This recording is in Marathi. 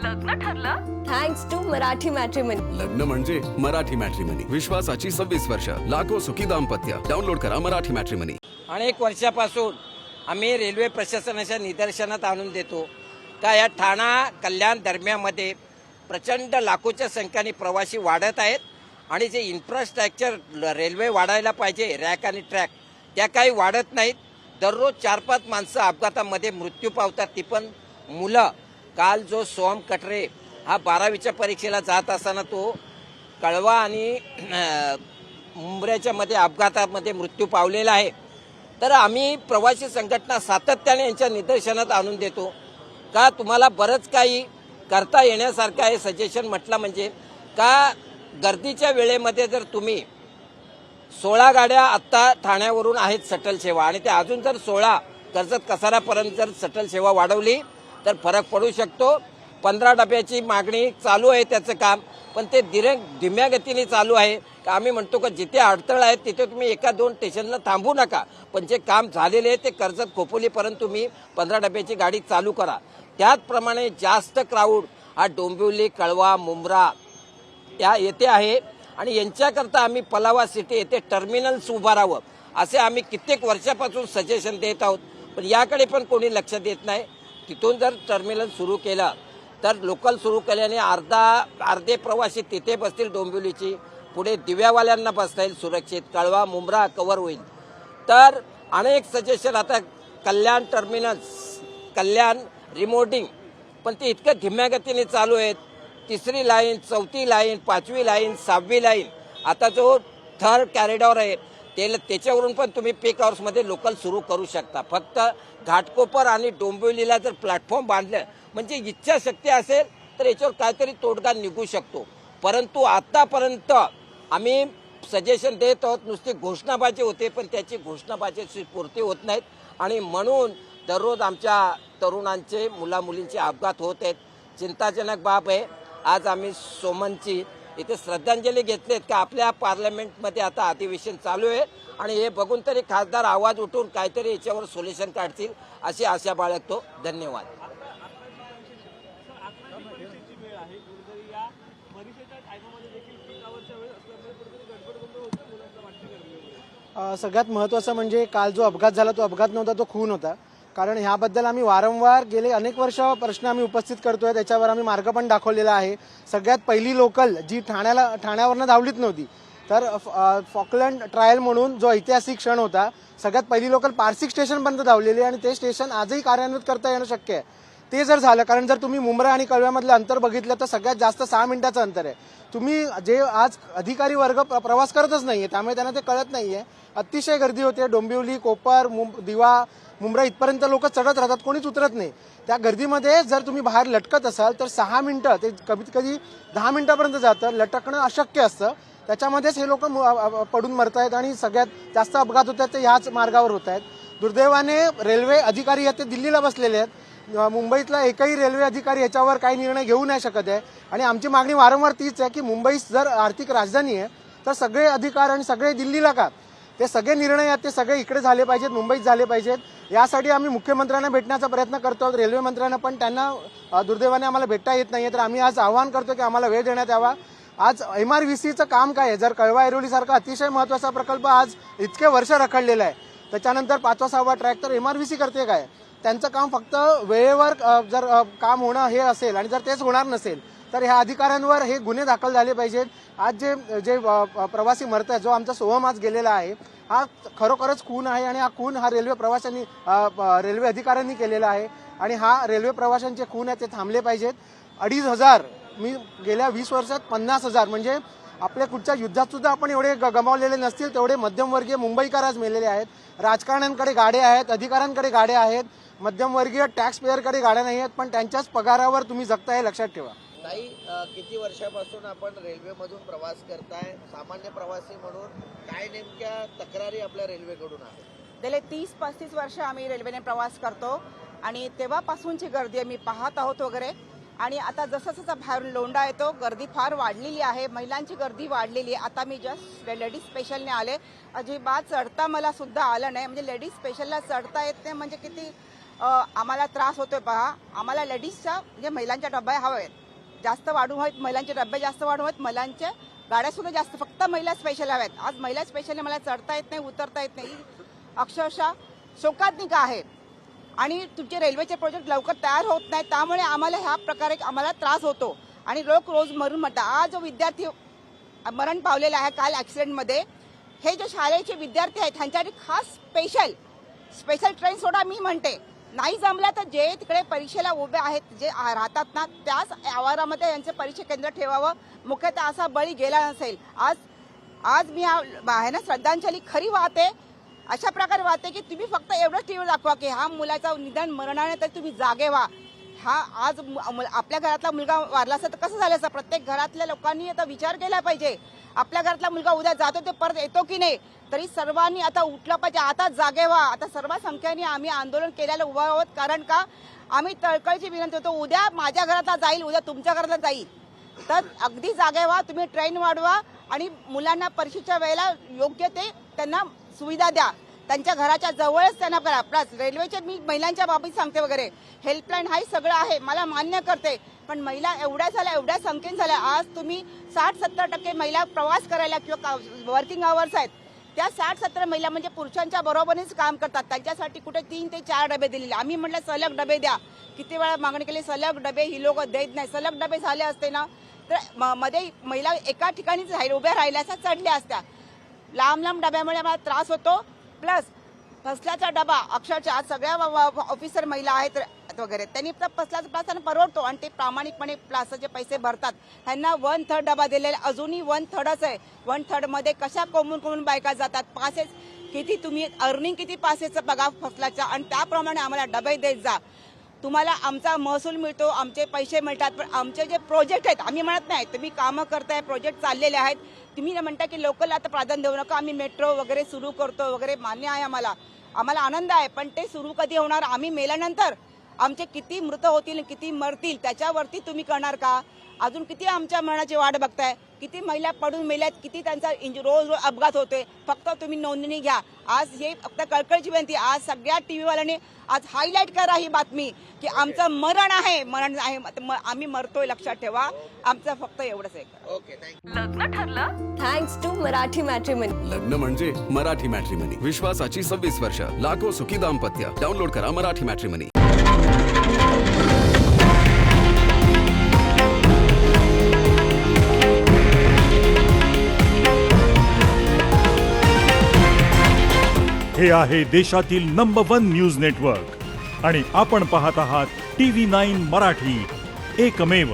लग्न ठरलं थँक्स टू मराठी मॅट्रिमनी. लग्न म्हणजे मराठी मॅट्रिमनी. विश्वासाची 26 वर्ष. लाखो सुखी दाम्पत्य. डाउनलोड करा मराठी मॅट्रिमनी. अनेक वर्षापासून आम्ही रेल्वे प्रशासनाच्या निदर्शनात आणून देतो का या ठाणा कल्याण दरम्यानमध्ये प्रचंड लाखोच्या संख्येने प्रवासी वाढत आहेत आणि जे इन्फ्रास्ट्रक्चर रेल्वे वाढायला पाहिजे, रॅक आणि ट्रॅक, त्या काही वाढत नाहीत. दररोज 4-5 माणसं अपघातामध्ये मृत्यू पावतात, ती पण मुलं. काल जो सोहम कटरे हा 12वीच्या परीक्षेला जात असताना तो कळवा आणि मुंबऱ्याच्या मध्ये अपघातामध्ये मृत्यू पावलेला आहे. तर आम्ही प्रवासी संघटना सातत्याने यांच्या निदर्शनात आणून देतो का तुम्हाला बरंच काही करता येण्यासारखं आहे. सजेशन म्हटलं म्हणजे का गर्दीच्या वेळेमध्ये जर तुम्ही 16 गाड्या आत्ता ठाण्यावरून आहेत शटल सेवा आणि ते अजून जर 16 कर्जत कसारापर्यंत जर शटल सेवा वाढवली तर फरक पडू शकतो. 15 डब्याची मागणी चालू आहे, त्याचं काम पण ते धीम्या गतीने चालू आहे. का आम्ही म्हणतो का जिथे अडथळा आहे तिथे तुम्ही 1-2 स्टेशनला थांबू नका, पण जे काम झालेले आहे ते कर्जत खोपोलीपर्यंत तुम्ही 15 डब्याची गाडी चालू करा. त्याचप्रमाणे जास्त क्राऊड हा डोंबिवली, कळवा, मुंब्रा येथे आहे आणि यांच्याकरता आम्ही पलावा सिटी येथे टर्मिनल्स उभारावं असे आम्ही कित्येक वर्षापासून सजेशन देत आहोत, पण याकडे पण कोणी लक्ष देत नाही. तिथून जर टर्मिनल सुरू केलं तर लोकल सुरू केल्याने अर्धे प्रवासी तिथे बसतील डोंबिवलीची, पुढे दिव्यावाल्यांना बसता येईल सुरक्षित, कळवा मुंब्रा कव्हर होईल. तर अनेक सजेशन आता कल्याण टर्मिनल्स, कल्याण रिमोटिंग, पण ते इतकं धीम्या गतीने चालू आहेत. 3री लाईन, 4थी लाईन, 5वी लाईन, 6वी लाईन, आता जो 3rd कॉरिडॉर आहे त्याच्यावरून पण तुम्ही पीक आवर्समध्ये लोकल सुरू करू शकता. फक्त घाटकोपर आणि डोंबिवलीला जर प्लॅटफॉर्म बांधलं म्हणजे इच्छाशक्ती असेल तर याच्यावर काहीतरी तोडगा निघू शकतो. परंतु आतापर्यंत आम्ही सजेशन देत आहोत, नुसती घोषणाबाजी होते पण त्याची घोषणाबाजीची पूर्ती होत नाहीत आणि म्हणून दररोज आमच्या तरुणांचे, मुलामुलींचे अपघात होत आहेत. चिंताजनक बाब आहे. आज आम्ही सोमनची इथे श्रद्धांजली घेतलीत का आपल्या पार्लमेंटमध्ये आता अधिवेशन चालू आहे आणि हे बघून तरी खासदार आवाज उठून काहीतरी याच्यावर सोल्युशन काढतील अशी आशा बाळगतो. धन्यवाद. सगळ्यात महत्त्वाचं म्हणजे काल जो अपघात झाला तो अपघात नव्हता, तो खून होता. कारण ह्याबद्दल आम्ही वारंवार गेले अनेक वर्ष प्रश्न आम्ही उपस्थित करतोय, त्याच्यावर आम्ही मार्ग पण दाखवलेला आहे. सगळ्यात पहिली लोकल जी ठाण्यावरनं धावलीच नव्हती, तर फॉकलंड ट्रायल म्हणून जो ऐतिहासिक क्षण होता, सगळ्यात पहिली लोकल पारसिक स्टेशनपर्यंत धावलेली आहे आणि ते स्टेशन आजही कार्यान्वित करता येणं शक्य आहे. ते जर झालं, कारण जर तुम्ही मुंब्रा आणि कळव्यामधलं अंतर बघितलं तर सगळ्यात जास्त 6 मिनिटाचं अंतर आहे. तुम्ही जे आज अधिकारी वर्ग प्रवास करतच नाहीये, त्यामुळे त्यांना ते कळत नाहीये. अतिशय गर्दी होते. डोंबिवली, कोपर, दिवा, मुंब्रा इथपर्यंत लोक चढत राहतात, कोणीच उतरत नाही. त्या गर्दीमध्ये जर तुम्ही बाहेर लटकत असाल तर 6 मिनिटं ते कधी 10 मिनिटापर्यंत जातं. लटकणं अशक्य असतं. त्याच्यामध्येच हे लोक पडून मरतायत आणि सगळ्यात जास्त अपघात होत आहेत ते ह्याच मार्गावर होत आहेत. दुर्दैवाने रेल्वे अधिकारी आहेत ते दिल्लीला बसलेले आहेत. मुंबईतला एकही रेल्वे अधिकारी याच्यावर काही निर्णय घेऊ नाही शकत आहे आणि आमची मागणी वारंवार तीच आहे की मुंबई जर आर्थिक राजधानी आहे तर सगळे अधिकार आणि सगळे दिल्लीला का, ते सगळे निर्णय आहेत ते सगळे इकडे झाले पाहिजेत, मुंबईत झाले पाहिजेत. यासाठी आम्ही मुख्यमंत्र्यांना भेटण्याचा प्रयत्न करतो आहोत, रेल्वे मंत्र्यांना, पण त्यांना दुर्दैवाने आम्हाला भेटता येत नाहीये. तर आम्ही आज आवाहन करतो की आम्हाला वेळ देण्यात यावा. आज MRVCचं काम काय आहे, जर कळवा ऐरोली सारखा अतिशय महत्त्वाचा प्रकल्प आज इतके वर्ष रखडलेला आहे, त्याच्यानंतर 5वा-6वा ट्रॅक, तर MRVC करते काय? त्यांचं काम फक्त वेळेवर जर काम होणं हे असेल आणि जर तेच होणार नसेल तर ह्या अधिकाऱ्यांवर हे गुन्हे दाखल झाले पाहिजेत. आज जे प्रवासी मरत आहेत, जो आमचा सोहम आज गेलेला आहे, हा खरोखरच खून आहे आणि हा खून हा रेल्वे अधिकाऱ्यांनी केलेला आहे आणि हा रेल्वे प्रवाशांचे खून आहे, ते थांबले पाहिजेत. 2,500 मी गेल्या 20 वर्षात 50,000 म्हणजे आपल्या कुठच्या युद्धात सुद्धा आपण एवढे गमावलेले नसतील तेवढे मध्यमवर्गीय मुंबईकर आज मेलेले आहेत. राजकारण्यांकडे गाड्या आहेत, अधिकाऱ्यांकडे गाड्या आहेत, मध्यमवर्गीय टॅक्स पेअरकडे गाड्या नाही आहेत, पण त्यांच्याच पगारावर तुम्ही जगता हे लक्षात ठेवा. ताई, किती वर्षापासून आपण रेल्वेमधून प्रवास करताय, सामान्य प्रवासी म्हणून काय नेमक्या तक्रारी आपल्या रेल्वेकडून आहेत? गेले 30-35 वर्ष आम्ही रेल्वेने प्रवास करतो आणि तेव्हापासूनची गर्दी आम्ही पाहत आहोत वगैरे. आणि आता जसं जसं बाहेर लोंढा येतो गर्दी फार वाढलेली आहे, महिलांची गर्दी वाढलेली आहे. आता मी जस्ट लेडीज स्पेशलने आले, अजिबात चढता मला सुद्धा आलं नाही. म्हणजे लेडीज स्पेशलला चढता येत नाही म्हणजे किती आम्हाला त्रास होतोय पहा. आम्हाला लेडीजच्या म्हणजे महिलांच्या डब्या हव्या आहेत, जास्त वाढू आहेत, महिलांचे डबे जास्त वाढू आहेत, महिलांच्या गाड्या सुद्धा जास्त, फक्त महिला स्पेशल हव्यात. आज महिला स्पेशल मला चढता येत नाही, उतरता येत नाही, अक्षरशः शोकांतिका आहे. आणि तुमचे रेल्वेचे प्रोजेक्ट लवकर तयार होत नाही, त्यामुळे आम्हाला ह्या प्रकारे आम्हाला त्रास होतो आणि लोक रोज मरून म्हणतात. आज जो विद्यार्थी मरण पावलेला आहे काल ॲक्सिडेंटमध्ये, हे जे शाळेचे विद्यार्थी आहेत त्यांच्यासाठी खास स्पेशल ट्रेन सोडा. मी म्हणते नाही जमला तर जे तिकडे परीक्षेला उभे आहेत, जे राहतात ना, त्याच आवारामध्ये यांचं परीक्षा केंद्र ठेवावं. मुख्यतः असा बळी गेला नसेल. आज मी आहे ना श्रद्धांजली खरी वाहते, अशा प्रकारे वाहते की तुम्ही फक्त एवढंच टीव्ही दाखवा की हा मुलाचा निदान मरणाने तर तुम्ही जागे व्हा. हा आज आपल्या घरातला मुलगा वारला असता तर कसं झालं असतं. प्रत्येक घरातल्या लोकांनी आता विचार केला पाहिजे. आपल्या घरातला मुलगा उद्या जातो ते परत येतो की नाही, तरी सर्वांनी आता उठलं पाहिजे. आता जागे व्हा. आता सर्व संख्येने आम्ही आंदोलन केल्याला उभा आहोत. कारण का आम्ही तळकळीची विनंती होतो, उद्या माझ्या घरातला जाईल, उद्या तुमच्या घरातला जाईल, तर अगदी जागे व्हा. तुम्ही ट्रेन वाढवा आणि मुलांना परीक्षेच्या वेळेला योग्य ते त्यांना सुविधा द्या. त्यांच्या घराच्या जवळच त्यांना करा. प्लस रेल्वेचे मी महिलांच्या बाबतीत सांगते वगैरे, हेल्पलाईन हाही सगळं आहे, मला मान्य करते. पण महिला एवढ्या संख्येने झाल्या. आज तुम्ही 60-70% महिला प्रवास करायला किंवा वर्किंग आवर्स आहेत, त्या 60-70 महिला म्हणजे पुरुषांच्या बरोबरीच काम करतात. त्यांच्यासाठी कुठे 3 ते 4 डबे दिलेले. आम्ही म्हटलं सलग डबे द्या. किती वेळा मागणी केली, सलग डबे ही लोक देत नाही. सलग डबे झाले असते ना तर मध्ये महिला एका ठिकाणीच उभ्या राहिल्या असत्या, चढल्या असत्या. लांब डब्यामुळे आम्हाला त्रास होतो. प्लस फसल्याचा डबा अक्षरशः आज सगळ्या ऑफिसर महिला आहेत वगैरे, त्यांनी फसल्याचा प्लास त्यांना परवडतो आणि ते प्रामाणिकपणे प्लासचे पैसे भरतात. त्यांना 1/3 डबा दिलेला, अजूनही 1/3च आहे. 1/3 मध्ये कशा कोमून बायका जातात. पासेस किती, तुम्ही अर्निंग किती पासेसचं बघा फसल्याचा, आणि त्याप्रमाणे आम्हाला डबे देत जा. तुम्हाला आमचा महसूल मिळतो, आमचे पैसे मिळतात, पण आमचे जे प्रोजेक्ट आहेत, आम्ही म्हणत नाही तुम्ही कामं करताय, प्रोजेक्ट चाललेले आहेत, तुम्ही म्हणता की लोकल आता प्राधान्य देऊ नका, आम्ही मेट्रो वगैरे सुरू करतो वगैरे, मान्य आहे आम्हाला आनंद आहे. पण ते सुरू कधी होणार. आम्ही मेल्यानंतर आमचे किती मृत होतील, किती मरतील, त्याच्यावरती तुम्ही करणार का. अजून किती आमच्या मरणाची वाट बघताय. किती महिला पडून मेल्यात, किती त्यांचा रोज अपघात होतोय. फक्त तुम्ही नोंदणी घ्या. आज हे फक्त कळकळीची विनंती, आज सगळ्या टीव्हीवाल्यांनी आज हायलाईट करा ही बातमी की आमचं मरण आहे, आम्ही मरतोय, लक्षात ठेवा. आमचं फक्त एवढंच आहे. Okay, thank you. लग्न ठरलं? Thanks to Marathi matrimony. लग्न म्हणजे मराठी मॅट्रिमनी. विश्वासाची 26 वर्ष, लाखो सुखी दाम्पत्य. डाउनलोड करा मराठी मॅट्रिमनी. हे आहे देशातील नंबर 1 न्यूज नेटवर्क आणि आपण पाहत आहात TV9 मराठी, एकमेव.